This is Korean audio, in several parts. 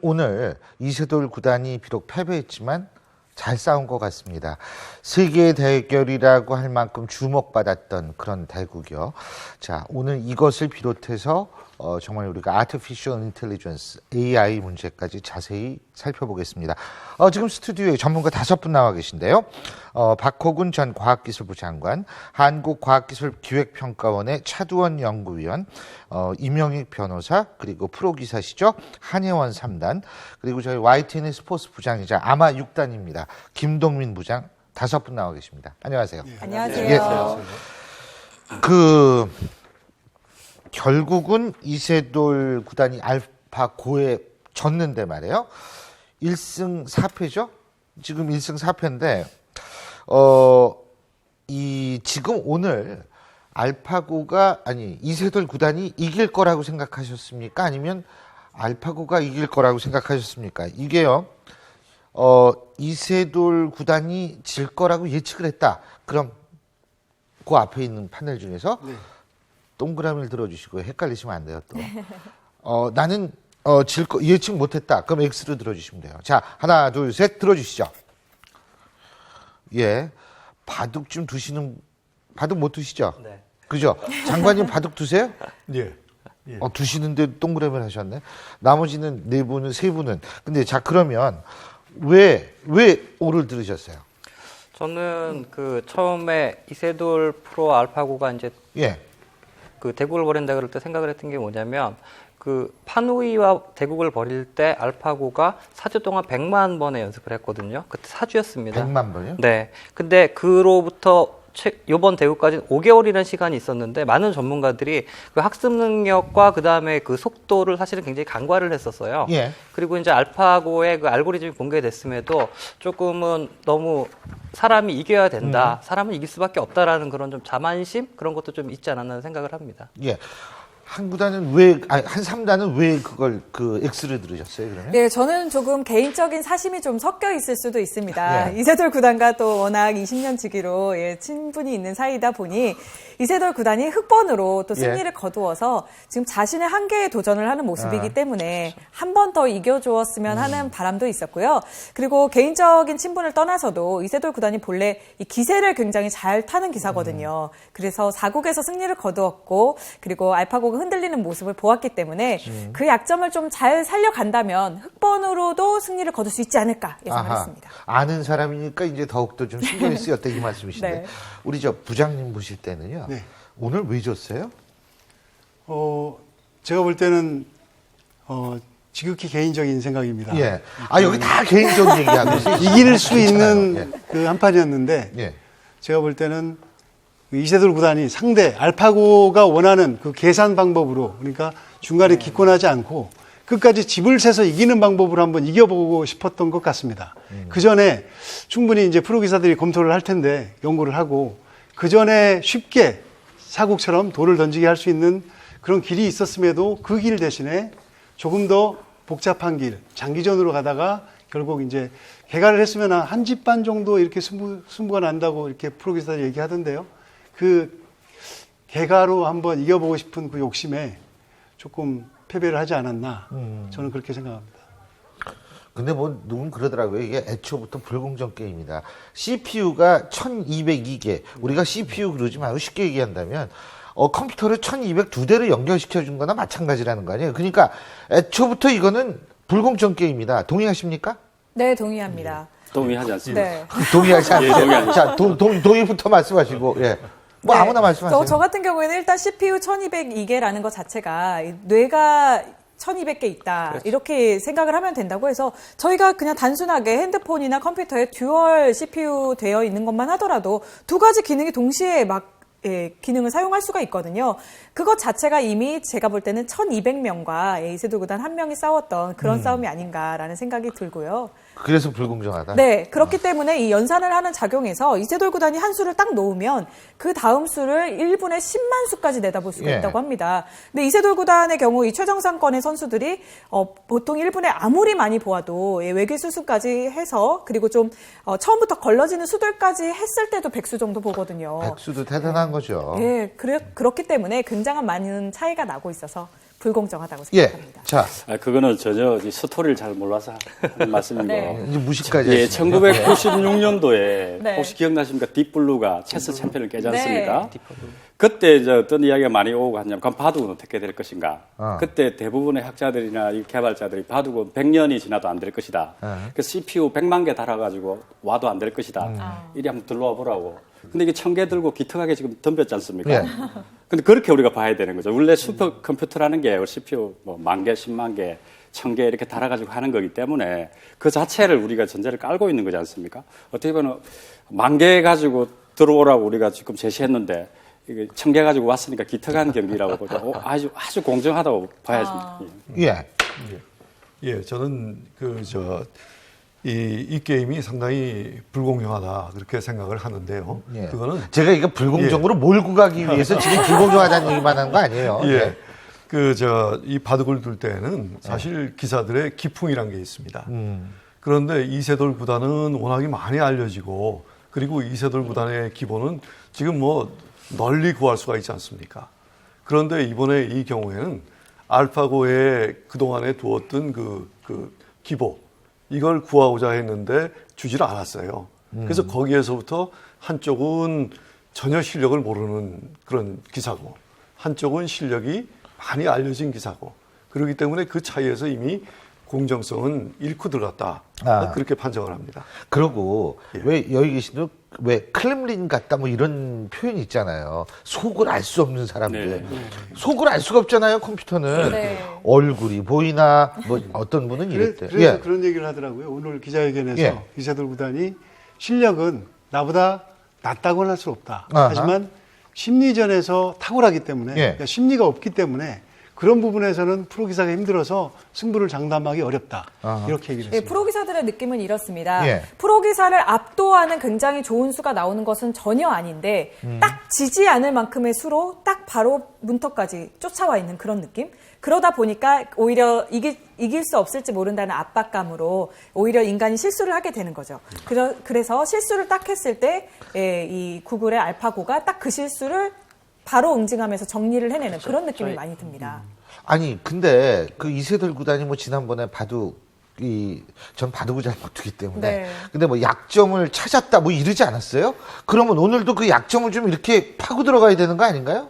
오늘 이세돌 구단이 비록 패배했지만 잘 싸운 것 같습니다. 세계 대결이라고 할 만큼 주목받았던 그런 대국이요. 자, 오늘 이것을 비롯해서 정말 우리가 Artificial Intelligence, AI 문제까지 자세히 살펴보겠습니다. 지금 스튜디오에 전문가 5분 나와 계신데요. 박호근 전 과학기술부 장관, 한국과학기술기획평가원의 차두원 연구위원, 임영익 변호사, 그리고 프로기사시죠. 한혜원 3단, 그리고 저희 YTN 스포츠 부장이자 아마 6단입니다. 김동민 부장 5분 나와 계십니다. 안녕하세요. 네, 안녕하세요. 결국은 이세돌 구단이 알파고에 졌는데 말이에요. 1승 4패죠? 지금 1승 4패인데, 지금 오늘 이세돌 구단이 이길 거라고 생각하셨습니까? 아니면 알파고가 이길 거라고 생각하셨습니까? 이게요, 이세돌 구단이 질 거라고 예측을 했다. 그럼 그 앞에 있는 판넬 중에서 동그라미를 들어주시고 헷갈리시면 안 돼요, 또. 나는 예측 못했다. 그럼 X로 들어주시면 돼요. 자, 하나, 둘, 셋 들어주시죠. 예. 바둑 못 두시죠? 네. 그죠? 장관님 바둑 두세요? 예. 두시는데 동그라미를 하셨네. 나머지는 4분은, 3분은. 근데 자, 그러면 왜 O를 들으셨어요? 저는 처음에 이세돌 프로 알파고가 이제 예. 대국을 벌인다 그럴 때 생각을 했던 게 뭐냐면 판우이와 대국을 벌일 때 알파고가 4주 동안 100만 번의 연습을 했거든요. 그때 4주였습니다. 100만 번이요? 네. 근데 그로부터 이번 대국까지는 5개월이라는 시간이 있었는데 많은 전문가들이 그 학습 능력과 그다음에 그 속도를 사실은 굉장히 간과를 했었어요. 예. 그리고 이제 알파고의 그 알고리즘이 공개됐음에도 조금은 너무 사람이 이겨야 된다. 사람은 이길 수밖에 없다라는 그런 좀 자만심 그런 것도 좀 있지 않았나 생각을 합니다. 예. 한 3단은 왜 그걸 X를 들으셨어요, 그러면? 네, 저는 조금 개인적인 사심이 좀 섞여 있을 수도 있습니다. 예. 이세돌 구단과 또 워낙 20년 지기로 친분이 있는 사이다 보니 이세돌 구단이 흑번으로 또 승리를 거두어서 지금 자신의 한계에 도전을 하는 모습이기 때문에 한 번 더 이겨주었으면 하는 바람도 있었고요. 그리고 개인적인 친분을 떠나서도 이세돌 구단이 본래 이 기세를 굉장히 잘 타는 기사거든요. 그래서 4국에서 승리를 거두었고 그리고 알파고가 흔들리는 모습을 보았기 때문에 그 약점을 좀 잘 살려간다면 흑번으로도 승리를 거둘 수 있지 않을까 예상을 했습니다. 아는 사람이니까 이제 더욱더 좀 신경이 쓰였다 이 말씀이신데 네. 우리 부장님 보실 때는요. 네. 오늘 왜 졌어요? 제가 볼 때는 지극히 개인적인 생각입니다. 예. 여기 다 개인적인 얘기하고 있어요. 이길 수 있는 예. 그 한판이었는데 예. 제가 볼 때는 이세돌 구단이 상대 알파고가 원하는 그 계산 방법으로 그러니까 중간에 기권하지 않고 끝까지 집을 세서 이기는 방법으로 한번 이겨보고 싶었던 것 같습니다. 그 전에 충분히 이제 프로기사들이 검토를 할 텐데 연구를 하고 그 전에 쉽게 사국처럼 돌을 던지게 할 수 있는 그런 길이 있었음에도 그 길 대신에 조금 더 복잡한 길, 장기전으로 가다가 결국 이제 개가를 했으면 한 집 반 정도 이렇게 승부가 난다고 이렇게 프로기사들이 얘기하던데요. 그 개가로 한번 이겨보고 싶은 그 욕심에 조금 패배를 하지 않았나 저는 그렇게 생각합니다. 근데 누군 그러더라고요. 이게 애초부터 불공정 게임이다. CPU가 1202개. 우리가 CPU 그러지 말고 쉽게 얘기한다면 컴퓨터를 1202대로 연결시켜 준 거나 마찬가지라는 거 아니에요. 그러니까 애초부터 이거는 불공정 게임이다. 동의하십니까? 네, 동의합니다. 동의하지 않습니다. 네. 동의하지 않습니다. 동의하지 자, 동의부터 말씀하시고, 예. 네. 아무나 말씀하세요. 저 같은 경우에는 일단 CPU 1202개라는 것 자체가 뇌가 1200개 있다. 그렇죠. 이렇게 생각을 하면 된다고 해서 저희가 그냥 단순하게 핸드폰이나 컴퓨터에 듀얼 CPU 되어 있는 것만 하더라도 두 가지 기능이 동시에 기능을 사용할 수가 있거든요. 그것 자체가 이미 제가 볼 때는 1200명과 이세돌 구단 한 명이 싸웠던 그런 싸움이 아닌가라는 생각이 들고요. 그래서 불공정하다? 네, 그렇기 때문에 이 연산을 하는 작용에서 이세돌 구단이 한 수를 딱 놓으면 그 다음 수를 1분에 10만 수까지 내다볼 수가 있다고 합니다. 근데 이세돌 구단의 경우 이 최정상권의 선수들이 보통 1분에 아무리 많이 보아도 외계 수수까지 해서 그리고 좀 처음부터 걸러지는 수들까지 했을 때도 100수 정도 보거든요. 100수도 대단한 거죠. 네, 그렇기 때문에 굉장한 많은 차이가 나고 있어서 불공정하다고 예. 생각합니다. 자, 그거는 전혀 이 스토리를 잘 몰라서 하는 말씀이고. 네. 이제 무식까지 예, 하시네요. 1996년도에 네. 혹시 기억나십니까? 딥블루가 체스 챔피언을 깨지 않습니까? 네. 그때 이제 어떤 이야기가 많이 오고 하냐면 그럼 바둑은 어떻게 될 것인가? 어. 그때 대부분의 학자들이나 이 개발자들이 바둑은 100년이 지나도 안 될 것이다. 그 CPU 100만 개 달아가지고 와도 안 될 것이다. 이리 한번 들러와 보라고. 근데 이게 1000개 들고 기특하게 지금 덤볐지 않습니까? 예. 근데 그렇게 우리가 봐야 되는 거죠. 원래 슈퍼컴퓨터라는 게 CPU 뭐 10,000개, 100,000개, 1000개 이렇게 달아가지고 하는 거기 때문에 그 자체를 우리가 전제를 깔고 있는 거지 않습니까? 어떻게 보면 10,000개 가지고 들어오라고 우리가 지금 제시했는데 이게 1000개 가지고 왔으니까 기특한 경기라고 보죠. 아주 공정하다고 봐야지. 예. 예, 저는 이 게임이 상당히 불공정하다 그렇게 생각을 하는데요. 예. 그거는 제가 이거 불공정으로 몰고 가기 위해서 지금 불공정하다는 얘기만 한 거 아니에요? 예, 이 바둑을 둘 때는 사실 기사들의 기풍이란 게 있습니다. 그런데 이세돌 구단은 워낙에 많이 알려지고 그리고 이세돌 구단의 기본은 지금 뭐 널리 구할 수가 있지 않습니까? 그런데 이번에 이 경우에는 알파고에 그동안에 두었던 그 기보 이걸 구하고자 했는데 주지를 않았어요. 그래서 거기에서부터 한쪽은 전혀 실력을 모르는 그런 기사고 한쪽은 실력이 많이 알려진 기사고 그렇기 때문에 그 차이에서 이미 공정성은 잃고 들어갔다. 그렇게 판정을 합니다. 그러고 왜 여기 계신 왜 클렘린 같다 뭐 이런 표현이 있잖아요. 속을 알 수 없는 사람들. 속을 알 수가 없잖아요. 컴퓨터는. 네. 얼굴이 보이나 뭐 어떤 분은 이랬대. 그래서 그런 얘기를 하더라고요. 오늘 기자회견에서 예. 이세돌 구단이 실력은 나보다 낫다고는 할 수 없다. 아하. 하지만 심리전에서 탁월하기 때문에 예. 그러니까 심리가 없기 때문에 그런 부분에서는 프로 기사가 힘들어서 승부를 장담하기 어렵다. 아하. 이렇게 얘기를 네, 했습니다. 프로 기사들의 느낌은 이렇습니다. 예. 프로 기사를 압도하는 굉장히 좋은 수가 나오는 것은 전혀 아닌데 딱 지지 않을 만큼의 수로 딱 바로 문턱까지 쫓아와 있는 그런 느낌? 그러다 보니까 오히려 이길 수 없을지 모른다는 압박감으로 오히려 인간이 실수를 하게 되는 거죠. 그래서 실수를 딱 했을 때 이 구글의 알파고가 딱 그 실수를 바로 응징하면서 정리를 해내는 그런 느낌이 많이 듭니다. 아니 근데 그 이세돌 구단이 뭐 지난번에 전 바둑을 잘 못 두기 때문에 네. 근데 뭐 약점을 찾았다 뭐 이러지 않았어요? 그러면 오늘도 그 약점을 좀 이렇게 파고 들어가야 되는 거 아닌가요?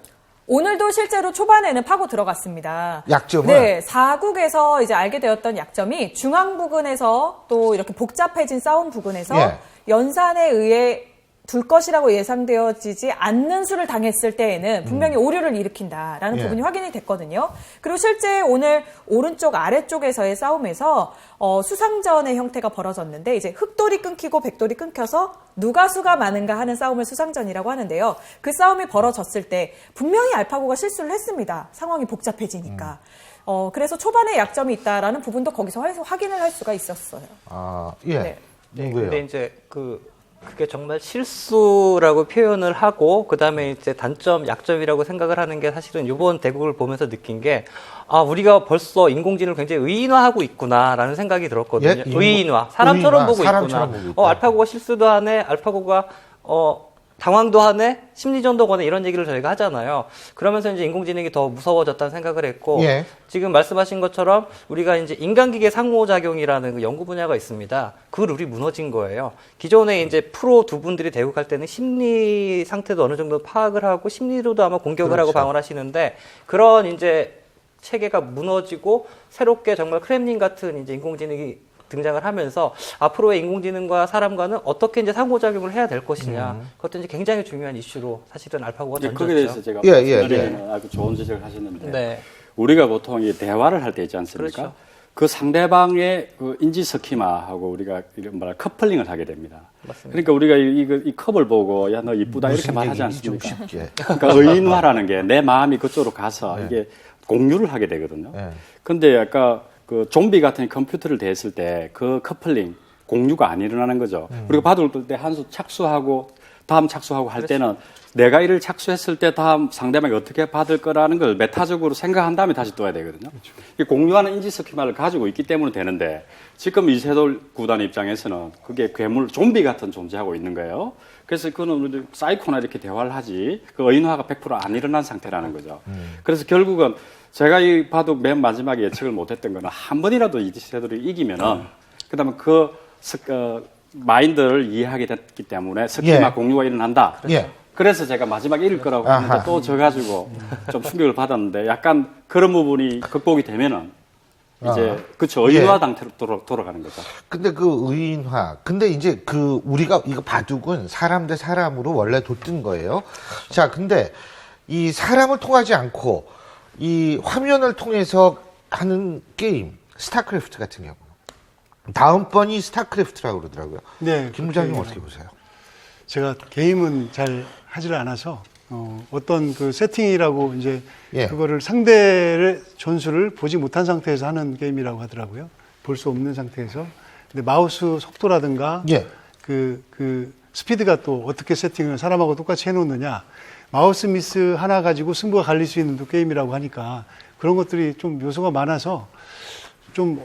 오늘도 실제로 초반에는 파고 들어갔습니다. 약점을? 네, 4국에서 이제 알게 되었던 약점이 중앙 부근에서 또 이렇게 복잡해진 싸움 부근에서 예. 연산에 의해 둘 것이라고 예상되어지지 않는 수를 당했을 때에는 분명히 오류를 일으킨다라는 예. 부분이 확인이 됐거든요. 그리고 실제 오늘 오른쪽 아래쪽에서의 싸움에서 수상전의 형태가 벌어졌는데 이제 흑돌이 끊기고 백돌이 끊겨서 누가 수가 많은가 하는 싸움을 수상전이라고 하는데요. 그 싸움이 벌어졌을 때 분명히 알파고가 실수를 했습니다. 상황이 복잡해지니까. 그래서 초반에 약점이 있다라는 부분도 거기서 확인을 할 수가 있었어요. 아, 예. 네. 왜요? 근데 이제 그게 정말 실수라고 표현을 하고 그다음에 이제 단점, 약점이라고 생각을 하는 게 사실은 이번 대국을 보면서 느낀 게 우리가 벌써 인공지능을 굉장히 의인화하고 있구나라는 생각이 들었거든요. 예? 의인화. 사람처럼 보고 사람처럼 있구나. 보고 있다. 알파고가 실수도 하네. 알파고가 당황도 하네. 심리전도 거네. 이런 얘기를 저희가 하잖아요. 그러면서 이제 인공지능이 더 무서워졌다는 생각을 했고 예. 지금 말씀하신 것처럼 우리가 이제 인간기계 상호작용이라는 그 연구 분야가 있습니다. 그 룰이 무너진 거예요. 기존에 이제 프로 두 분들이 대국할 때는 심리 상태도 어느 정도 파악을 하고 심리로도 아마 공격을 하고 방어를 하시는데 그런 이제 체계가 무너지고 새롭게 정말 크렘린 같은 이제 인공지능이 등장을 하면서 앞으로의 인공지능과 사람과는 어떻게 이제 상호작용을 해야 될 것이냐. 그것도 이제 굉장히 중요한 이슈로 사실은 알파고가 던졌죠. 거기에 대해서 제가 말씀드리면 아주 좋은 지적을 하셨는데 네. 우리가 보통 이 대화를 할 때 있지 않습니까? 그렇죠. 그 상대방의 그 인지 스키마하고 우리가 이런 커플링을 하게 됩니다. 맞습니다. 그러니까 우리가 이 컵을 보고 야 너 이쁘다 이렇게 말하지 얘기인지 좀 않습니까? 쉽게. 그러니까 의인화라는 게 내 마음이 그쪽으로 가서 이게 공유를 하게 되거든요. 네. 근데 아까 그 좀비 같은 컴퓨터를 대했을 때 그 커플링 공유가 안 일어나는 거죠. 우리가 바둑을 둘 때 한 수 착수하고 다음 착수하고 할 때는 내가 이를 착수했을 때 다음 상대방이 어떻게 받을 거라는 걸 메타적으로 생각한 다음에 다시 떠야 되거든요. 이 공유하는 인지 스키마를 가지고 있기 때문에 되는데 지금 이세돌 구단 입장에서는 그게 괴물, 좀비 같은 존재하고 있는 거예요. 그래서 그거는 사이코나 이렇게 대화를 하지 그 의인화가 100% 안 일어난 상태라는 거죠. 그래서 결국은 제가 이 바둑 맨 마지막에 예측을 못했던 거는 한 번이라도 이세돌이 이기면은 그다음에 마인드를 이해하게 됐기 때문에 스키마 공유가 일어난다. 예. 그래서 제가 마지막에 이길 거라고 했는데 또 져가지고 좀 충격을 받았는데 약간 그런 부분이 극복이 되면은 이제 그쵸 의인화 상태로 돌아가는 거죠. 근데 그 의인화, 근데 이제 그 우리가 이거 바둑은 사람 대 사람으로 원래 뒀던 거예요. 자, 근데 이 사람을 통하지 않고 이 화면을 통해서 하는 게임, 스타크래프트 같은 경우. 다음번이 스타크래프트라고 그러더라고요. 네, 김 부장님 그렇게 어떻게 보세요? 제가 게임은 잘 하지를 않아서 어떤 그 세팅이라고 이제 예. 그거를 상대의 전술을 보지 못한 상태에서 하는 게임이라고 하더라고요. 볼 수 없는 상태에서. 근데 마우스 속도라든가 예. 그 스피드가 또 어떻게 세팅을 사람하고 똑같이 해놓느냐. 마우스 미스 하나 가지고 승부가 갈릴 수 있는 또 게임이라고 하니까 그런 것들이 좀 요소가 많아서 좀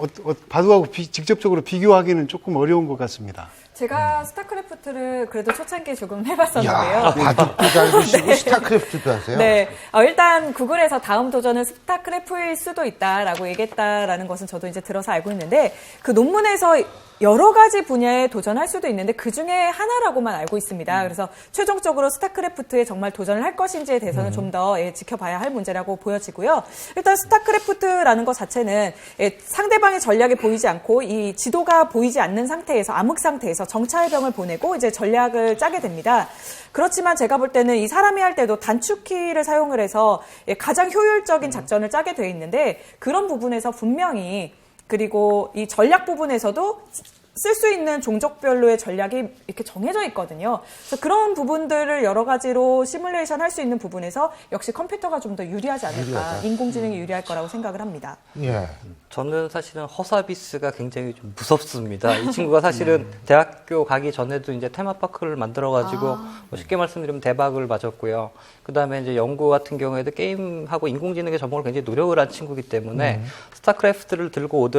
바둑하고 직접적으로 비교하기는 조금 어려운 것 같습니다. 제가 스타크래프트를 그래도 초창기에 조금 해봤었는데요. 야, 바둑도 잘 보시고 스타크래프트도 하세요? 네, 일단 구글에서 다음 도전은 스타크래프트일 수도 있다라고 얘기했다라는 것은 저도 이제 들어서 알고 있는데 그 논문에서 여러 가지 분야에 도전할 수도 있는데 그 중에 하나라고만 알고 있습니다. 그래서 최종적으로 스타크래프트에 정말 도전을 할 것인지에 대해서는 좀 더 지켜봐야 할 문제라고 보여지고요. 일단 스타크래프트라는 것 자체는 상대방의 전략이 보이지 않고 이 지도가 보이지 않는 상태에서 암흑 상태에서 정찰병을 보내고 이제 전략을 짜게 됩니다. 그렇지만 제가 볼 때는 이 사람이 할 때도 단축키를 사용을 해서 가장 효율적인 작전을 짜게 되어 있는데 그런 부분에서 분명히 그리고 이 전략 부분에서도 쓸 수 있는 종족별로의 전략이 이렇게 정해져 있거든요. 그래서 그런 부분들을 여러 가지로 시뮬레이션 할 수 있는 부분에서 역시 컴퓨터가 좀 더 유리하지 않을까, 인공지능이 유리할 거라고 생각을 합니다. 예. 저는 사실은 허사비스가 굉장히 좀 무섭습니다. 이 친구가 사실은 대학교 가기 전에도 이제 테마파크를 만들어가지고 뭐 쉽게 말씀드리면 대박을 맞았고요. 그 다음에 이제 연구 같은 경우에도 게임하고 인공지능의 접목을 굉장히 노력을 한 친구이기 때문에 스타크래프트를 들고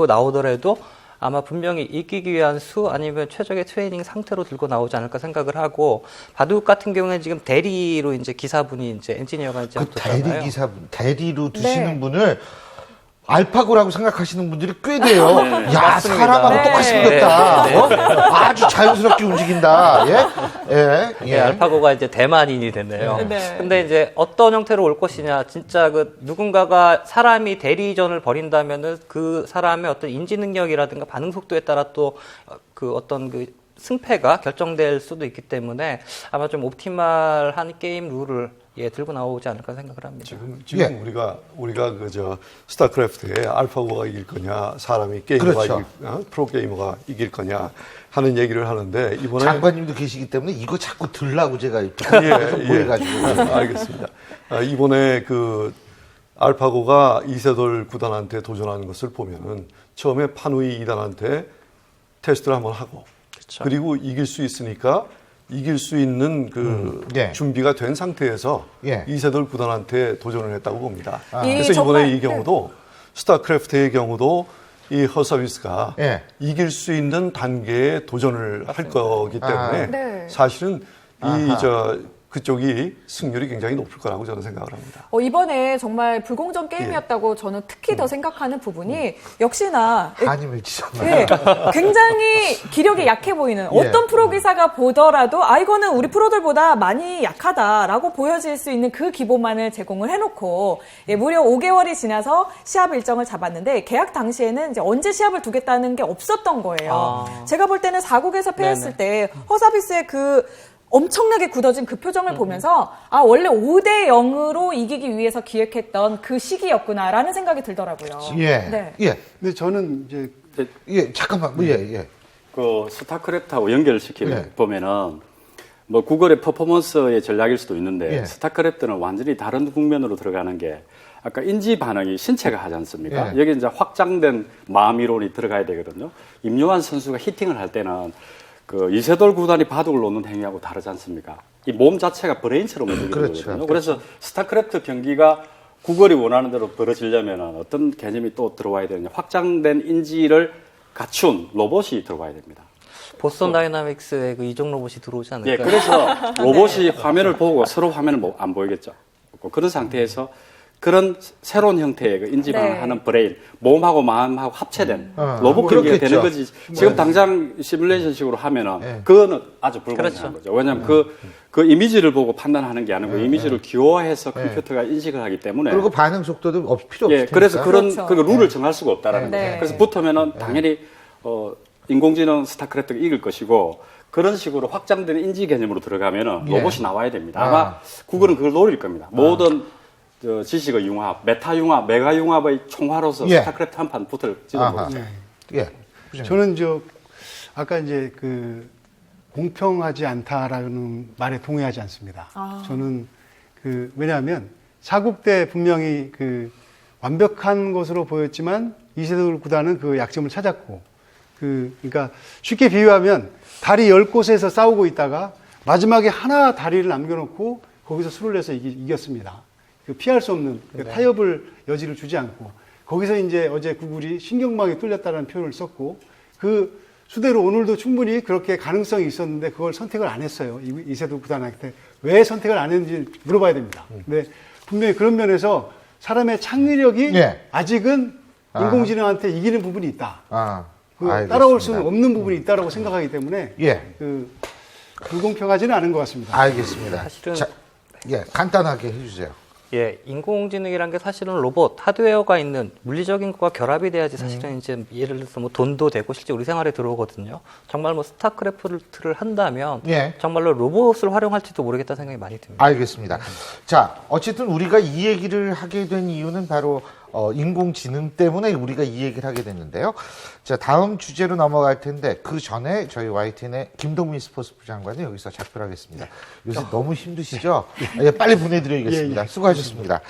나오더라도 아마 분명히 이기기 위한 수 아니면 최적의 트레이닝 상태로 들고 나오지 않을까 생각을 하고 바둑 같은 경우에는 지금 대리로 이제 기사분이 이제 엔지니어가 이제 그 대리 기사분, 대리로 두시는 네. 분을 알파고라고 생각하시는 분들이 꽤 돼요. 네, 야, 맞습니다. 사람하고 네. 똑같이 생겼다. 네. 아주 자연스럽게 움직인다. 예? 예, 알파고가 이제 대만인이 됐네요. 네. 근데 이제 어떤 형태로 올 것이냐, 진짜 그 누군가가 사람이 대리전을 벌인다면은 그 사람의 어떤 인지 능력이라든가 반응 속도에 따라 또 그 어떤 그 승패가 결정될 수도 있기 때문에 아마 좀 옵티멀한 게임 룰을 들고 나오지 않을까 생각을 합니다. 지금 예. 우리가 그저 스타크래프트에 알파고가 이길 거냐, 사람이 게이머가 그렇죠. 프로 게이머가 이길 거냐 하는 얘기를 하는데 이번에 장관님도 계시기 때문에 이거 자꾸 들라고 제가 보여가지고. 알겠습니다. 이번에 그 알파고가 이세돌 구단한테 도전하는 것을 보면은 처음에 파누이 2단한테 테스트를 한번 하고 그렇죠. 그리고 이길 수 있으니까 이길 수 있는 그 예. 준비가 된 상태에서 예. 이세돌 구단한테 도전을 했다고 봅니다. 이 그래서 정말- 이번에 이 경우도 스타크래프트의 경우도 이 허서비스가 예. 이길 수 있는 단계에 도전을 할 거기 때문에 네. 사실은 아하. 그쪽이 승률이 굉장히 높을 거라고 저는 생각을 합니다. 이번에 정말 불공정 게임이었다고 저는 특히 더 생각하는 부분이 역시나 한임을 지정말. 네, 굉장히 기력이 약해 보이는 어떤 프로 기사가 보더라도 이거는 우리 프로들보다 많이 약하다라고 보여질 수 있는 그 기본만을 제공을 해놓고 무려 5개월이 지나서 시합 일정을 잡았는데 계약 당시에는 이제 언제 시합을 두겠다는 게 없었던 거예요. 제가 볼 때는 4국에서 패했을 때 허사비스의 그 엄청나게 굳어진 그 표정을 보면서 원래 5대 0으로 이기기 위해서 기획했던 그 시기였구나라는 생각이 들더라고요. 예. 네. 예. 근데 저는 이제 예. 잠깐만. 예. 그 스타크래프트하고 연결시키면 네. 보면은 뭐 구글의 퍼포먼스의 전략일 수도 있는데 예. 스타크래프트는 완전히 다른 국면으로 들어가는 게 아까 인지 반응이 신체가 하지 않습니까? 예. 여기 이제 확장된 마음 이론이 들어가야 되거든요. 임요한 선수가 히팅을 할 때는 그 이세돌 구단이 바둑을 놓는 행위하고 다르지 않습니까? 이 몸 자체가 브레인처럼 움직이거든요. 그렇죠. 그래서 스타크래프트 경기가 구걸이 원하는 대로 벌어지려면 어떤 개념이 또 들어와야 되느냐. 확장된 인지를 갖춘 로봇이 들어와야 됩니다. 보스턴 다이나믹스에 그 이종 로봇이 들어오지 않을까요? 예, 그래서 로봇이 화면을 보고 서로 화면을 안 보이겠죠. 그런 상태에서 그런 새로운 형태의 그 인지방을 네. 하는 브레인, 몸하고 마음하고 합체된 뭐 로봇 경기가 그렇겠죠. 되는 거지. 지금 당장 시뮬레이션식으로 하면은 네. 그거는 아주 불가능한 그렇죠. 거죠. 왜냐하면 그 이미지를 보고 판단하는 게 아니고 이미지를 기호화해서 컴퓨터가 인식을 하기 때문에. 그리고 반응 속도도 필요 없을 예, 그래서 테니까. 그런 그렇죠. 룰을 정할 수가 없다라는 네. 거예요. 네. 그래서 붙으면은 당연히 인공지능 스타크래프트가 이길 것이고 그런 식으로 확장된 인지 개념으로 들어가면은 예. 로봇이 나와야 됩니다. 아마 구글은 그걸 노릴 겁니다. 모든 지식의 융합, 메타 융합, 메가 융합의 총화로서 예. 스타크래프트 한 판 붙을 아하. 지도 예. 저는 아까 이제 그 공평하지 않다라는 말에 동의하지 않습니다. 저는 왜냐하면 사국 때 분명히 완벽한 것으로 보였지만 이세돌 구단은 그 약점을 찾았고 그러니까 쉽게 비유하면 다리 10곳에서 싸우고 있다가 마지막에 하나 다리를 남겨놓고 거기서 수를 내서 이겼습니다. 피할 수 없는 타협을 여지를 주지 않고 거기서 이제 어제 구글이 신경망이 뚫렸다는 표현을 썼고 그 수대로 오늘도 충분히 그렇게 가능성이 있었는데 그걸 선택을 안 했어요. 이세돌 구단한테 왜 선택을 안 했는지 물어봐야 됩니다. 근데 분명히 그런 면에서 사람의 창의력이 예. 아직은 인공지능한테 이기는 부분이 있다. 알겠습니다. 따라올 수는 없는 부분이 있다고 생각하기 때문에 예. 불공평하지는 않은 것 같습니다. 알겠습니다. 사실은- 자, 예, 간단하게 해주세요. 예, 인공지능이란 게 사실은 로봇, 하드웨어가 있는 물리적인 것과 결합이 돼야지 사실은 이제 예를 들어서 뭐 돈도 되고 실제 우리 생활에 들어오거든요. 정말 뭐 스타크래프트를 한다면 예. 정말로 로봇을 활용할지도 모르겠다는 생각이 많이 듭니다. 알겠습니다. 자, 어쨌든 우리가 이 얘기를 하게 된 이유는 바로 인공지능 때문에 우리가 이 얘기를 하게 됐는데요. 자, 다음 주제로 넘어갈 텐데 그 전에 저희 YTN의 김동민 스포츠부 장관이 여기서 작별하겠습니다. 요새 너무 힘드시죠? 예, 빨리 보내드리겠습니다. 수고하셨습니다.